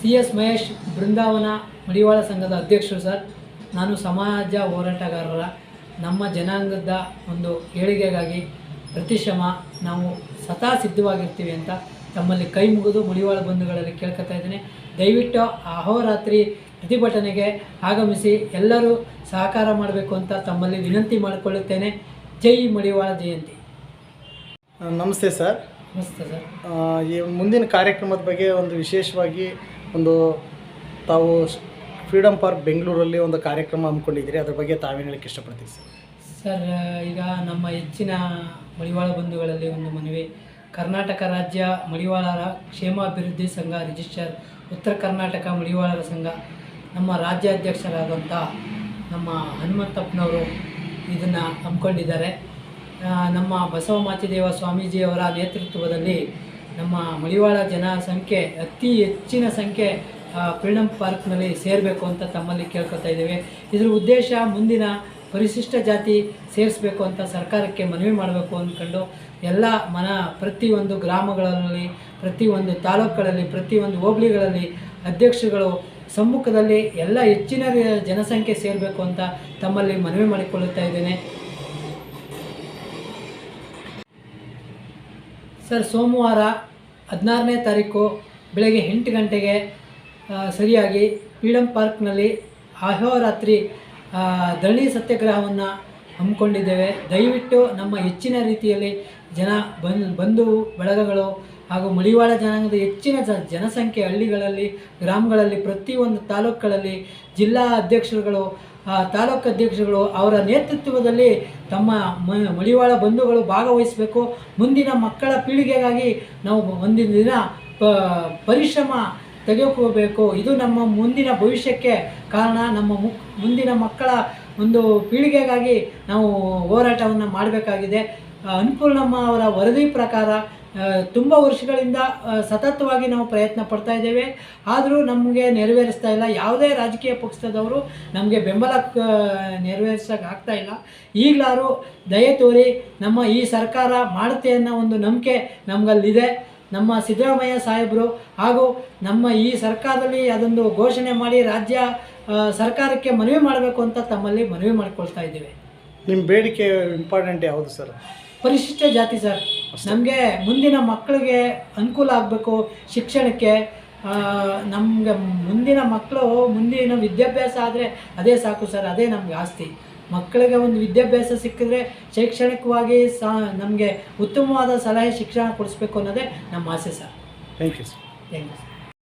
CS Mahesh ಬೃಂದಾವನ ಮಡಿವಾಳ ಸಂಘದ ಅಧ್ಯಕ್ಷರು sir. ನಾನು ಸಮಾಜ ಹೋರಾಟಗಾರರ ನಮ್ಮ ಜನಾಂಗದ ಒಂದು ಏಳಿಗೆಗಾಗಿ ಪ್ರತಿ ಶ್ರಮ ನಾವು ಸದಾ ಸಿದ್ಧವಾಗಿರ್ತೀವಿ ಅಂತ ತಮ್ಮಲ್ಲಿ ಕೈ ಮುಗಿದು ಮಡಿವಾಳ ಬಂಧುಗಳಲ್ಲಿ ಕೇಳ್ಕೊತಾ ಇದ್ದೀನಿ. ದಯವಿಟ್ಟು ಅಹೋರಾತ್ರಿ ಪ್ರತಿಭಟನೆಗೆ ಆಗಮಿಸಿ ಎಲ್ಲರೂ ಸಹಕಾರ ಮಾಡಬೇಕು ಅಂತ ತಮ್ಮಲ್ಲಿ ವಿನಂತಿ ಮಾಡಿಕೊಳ್ಳುತ್ತೇನೆ. ಜೈ ಮಡಿವಾಳ ಜಯಂತಿ. ನಮಸ್ತೆ ಸರ್. ನಮಸ್ತೆ ಸರ್. ಈ ಮುಂದಿನ ಕಾರ್ಯಕ್ರಮದ ಬಗ್ಗೆ ಒಂದು ವಿಶೇಷವಾಗಿ ತಾವು ಫ್ರೀಡಮ್ ಪಾರ್ಕ್ ಬೆಂಗಳೂರಲ್ಲಿ ಒಂದು ಕಾರ್ಯಕ್ರಮ ಹಮ್ಮಿಕೊಂಡಿದ್ದೀರಿ, ಅದ್ರ ಬಗ್ಗೆ ತಾವೇನು ಹೇಳಕ್ಕೆ ಇಷ್ಟಪಡ್ತೀವಿ ಸರ್? ಸರ್, ಈಗ ನಮ್ಮ ಹೆಚ್ಚಿನ ಮಡಿವಾಳ ಬಂಧುಗಳಲ್ಲಿ ಒಂದು ಮನವಿ. ಕರ್ನಾಟಕ ರಾಜ್ಯ ಮಡಿವಾಳರ ಕ್ಷೇಮಾಭಿವೃದ್ಧಿ ಸಂಘ ರಿಜಿಸ್ಟರ್, ಉತ್ತರ ಕರ್ನಾಟಕ ಮಡಿವಾಳರ ಸಂಘ, ನಮ್ಮ ರಾಜ್ಯಾಧ್ಯಕ್ಷರಾದಂಥ ನಮ್ಮ ಹನುಮಂತಪ್ಪನವರು ಇದನ್ನು ಹಮ್ಮಿಕೊಂಡಿದ್ದಾರೆ. ನಮ್ಮ ಬಸವ ಮಾಚಿದೇವ ಸ್ವಾಮೀಜಿಯವರ ನೇತೃತ್ವದಲ್ಲಿ ನಮ್ಮ ಮಡಿವಾಳ ಜನಸಂಖ್ಯೆ ಅತಿ ಹೆಚ್ಚಿನ ಸಂಖ್ಯೆ ಫ್ರೀಡಮ್ ಪಾರ್ಕ್ನಲ್ಲಿ ಸೇರಬೇಕು ಅಂತ ತಮ್ಮಲ್ಲಿ ಕೇಳ್ಕೊತಾ ಇದ್ದೇವೆ. ಇದರ ಉದ್ದೇಶ ಮುಂದಿನ ಪರಿಶಿಷ್ಟ ಜಾತಿ ಸೇರಿಸಬೇಕು ಅಂತ ಸರ್ಕಾರಕ್ಕೆ ಮನವಿ ಮಾಡಬೇಕು ಅಂದ್ಕೊಂಡು ಎಲ್ಲ ಪ್ರತಿಯೊಂದು ಗ್ರಾಮಗಳಲ್ಲಿ, ಪ್ರತಿಯೊಂದು ತಾಲೂಕುಗಳಲ್ಲಿ, ಪ್ರತಿಯೊಂದು ಹೋಬಳಿಗಳಲ್ಲಿ ಅಧ್ಯಕ್ಷರುಗಳು ಸಮ್ಮುಖದಲ್ಲಿ ಎಲ್ಲ ಹೆಚ್ಚಿನ ಜನಸಂಖ್ಯೆ ಸೇರಬೇಕು ಅಂತ ತಮ್ಮಲ್ಲಿ ಮನವಿ ಮಾಡಿಕೊಳ್ಳುತ್ತಾ ಇದ್ದೇನೆ. ಸರ್, ಸೋಮವಾರ 16ನೇ ತಾರೀಕು ಬೆಳಗ್ಗೆ 8 ಗಂಟೆಗೆ ಸರಿಯಾಗಿ ಫ್ರೀಡಮ್ ಪಾರ್ಕ್ನಲ್ಲಿ ಅಹೋರಾತ್ರಿ ಧರಣಿ ಸತ್ಯಾಗ್ರಹವನ್ನು ಹಮ್ಮಿಕೊಂಡಿದ್ದೇವೆ. ದಯವಿಟ್ಟು ನಮ್ಮ ಹೆಚ್ಚಿನ ರೀತಿಯಲ್ಲಿ ಬಂಧು ಬಳಗಗಳು ಹಾಗೂ ಮಡಿವಾಳ ಜನಾಂಗದ ಹೆಚ್ಚಿನ ಜನಸಂಖ್ಯೆ ಹಳ್ಳಿಗಳಲ್ಲಿ, ಗ್ರಾಮಗಳಲ್ಲಿ, ಪ್ರತಿಯೊಂದು ತಾಲೂಕುಗಳಲ್ಲಿ ಜಿಲ್ಲಾ ಅಧ್ಯಕ್ಷರುಗಳು, ತಾಲೂಕು ಅಧ್ಯಕ್ಷರುಗಳು ಅವರ ನೇತೃತ್ವದಲ್ಲಿ ತಮ್ಮ ಮಡಿವಾಳ ಬಂಧುಗಳು ಭಾಗವಹಿಸಬೇಕು. ಮುಂದಿನ ಮಕ್ಕಳ ಪೀಳಿಗೆಗಾಗಿ ನಾವು ಒಂದಿನ ದಿನ ಪರಿಶ್ರಮ ತೆಗೆದುಕೋಬೇಕು. ಇದು ನಮ್ಮ ಮುಂದಿನ ಭವಿಷ್ಯಕ್ಕೆ ಕಾರಣ. ನಮ್ಮ ಮುಂದಿನ ಮಕ್ಕಳ ಒಂದು ಪೀಳಿಗೆಗಾಗಿ ನಾವು ಹೋರಾಟವನ್ನು ಮಾಡಬೇಕಾಗಿದೆ. ಅನ್ನಪೂರ್ಣಮ್ಮ ಅವರ ವರದಿ ಪ್ರಕಾರ ತುಂಬ ವರ್ಷಗಳಿಂದ ಸತತವಾಗಿ ನಾವು ಪ್ರಯತ್ನ ಪಡ್ತಾ ಇದ್ದೇವೆ, ಆದರೂ ನಮಗೆ ನೆರವೇರಿಸ್ತಾ ಇಲ್ಲ. ಯಾವುದೇ ರಾಜಕೀಯ ಪಕ್ಷದವರು ನಮಗೆ ಬೆಂಬಲ ನೆರವೇರಿಸೋಕೆ ಆಗ್ತಾ ಇಲ್ಲ. ಈಗಲಾದರೂ ದಯೆ ತೋರಿ ನಮ್ಮ ಈ ಸರ್ಕಾರ ಮಾಡುತ್ತೆ ಅನ್ನೋ ಒಂದು ನಂಬಿಕೆ ನಮಗಲ್ಲಿದೆ. ನಮ್ಮ ಸಿದ್ದರಾಮಯ್ಯ ಸಾಹೇಬರು ಹಾಗೂ ನಮ್ಮ ಈ ಸರ್ಕಾರದಲ್ಲಿ ಅದೊಂದು ಘೋಷಣೆ ಮಾಡಿ ರಾಜ್ಯ ಸರ್ಕಾರಕ್ಕೆ ಮನವಿ ಮಾಡಬೇಕು ಅಂತ ತಮ್ಮಲ್ಲಿ ಮನವಿ ಮಾಡಿಕೊಳ್ತಾ ಇದ್ದೇವೆ. ನಿಮ್ಮ ಬೇಡಿಕೆ ಇಂಪಾರ್ಟೆಂಟ್ ಯಾವುದು ಸರ್? ಪರಿಶಿಷ್ಟ ಜಾತಿ ಸರ್. ನಮಗೆ ಮುಂದಿನ ಮಕ್ಕಳಿಗೆ ಅನುಕೂಲ ಆಗಬೇಕು ಶಿಕ್ಷಣಕ್ಕೆ. ನಮಗೆ ಮುಂದಿನ ಮಕ್ಕಳು ಮುಂದಿನ ವಿದ್ಯಾಭ್ಯಾಸ ಆದರೆ ಅದೇ ಸಾಕು ಸರ್, ಅದೇ ನಮಗೆ ಆಸ್ತಿ. ಮಕ್ಕಳಿಗೆ ಒಂದು ವಿದ್ಯಾಭ್ಯಾಸ ಸಿಕ್ಕಿದ್ರೆ ಶೈಕ್ಷಣಿಕವಾಗಿ ನಮಗೆ ಉತ್ತಮವಾದ ಸಲಹೆ ಶಿಕ್ಷಣ ಕೊಡಿಸ್ಬೇಕು ಅನ್ನೋದೇ ನಮ್ಮ ಆಸೆ sir. Thank you sir. Thank you sir.